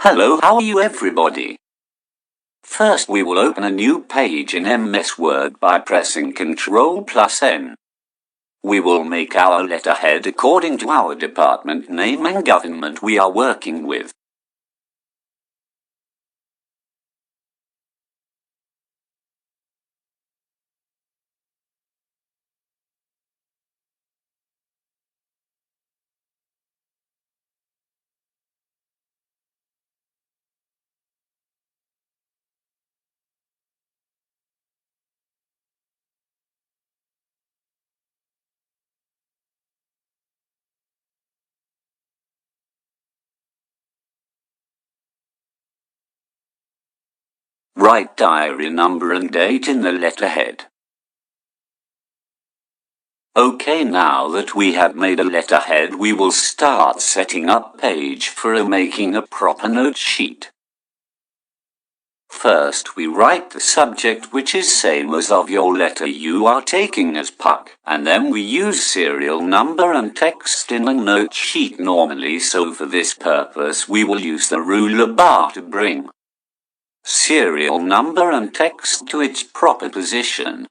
Hello, how are you everybody? First we will open a new page in MS Word by pressing Ctrl+N. We will make our letterhead according to our department name and government we are working with. Write diary number and date in the letterhead. Okay, now that we have made a letterhead, we will start setting up page for making a proper note sheet. First we write the subject, which is same as of your letter you are taking as Puck, and then we use serial number and text in the note sheet normally, so for this purpose we will use the ruler bar to bring serial number and text to its proper position.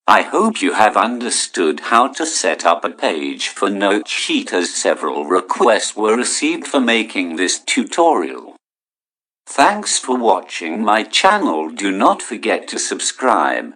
I hope you have understood how to set up a page for note sheet, as several requests were received for making this tutorial. Thanks for watching my channel. Do not forget to subscribe.